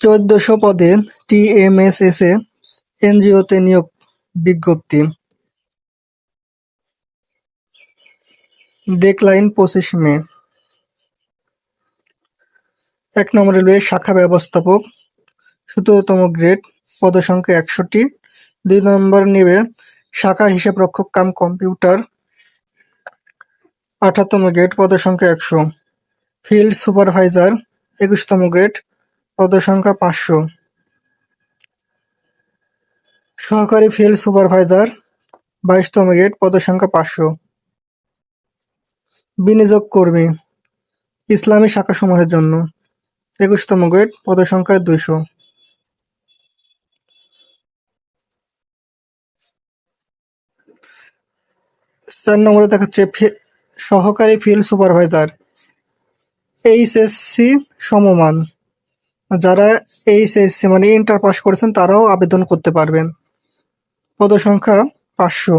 1400 পদে টিএমএসএস-এ এনজিওতে নিয়োগ বিজ্ঞপ্তি। ডেডলাইন 25 মে। 1 নম্বর রেলওয়ে শাখা ব্যবস্থাপক 17তম গ্রেড, পদসংখ্যা 100টি। 2 নম্বর নেবে শাখা হিসাবরক্ষক কাম কম্পিউটার 18তম গ্রেড, পদসংখ্যা 100। ফিল্ড সুপারভাইজার 21তম গ্রেড, পদসংখ্যা 500। সহকারী ফিল্ড সুপারভাইজার 22তম গ্রেড, পদসংখ্যা 500। বিনিয়োগ কর্মী ইসলামী শাখাসমূহের জন্য 21তম গ্রেড, পদসংখ্যা 200। 4 নম্বরে দেখাচ্ছে সহকারী ফিল্ড সুপারভাইজার এইচএসসি সমমান। যারা এইচএসসি মানে ইন্টার পাস করেছেন তারাও আবেদন করতে পারবেন। পদসংখ্যা 500।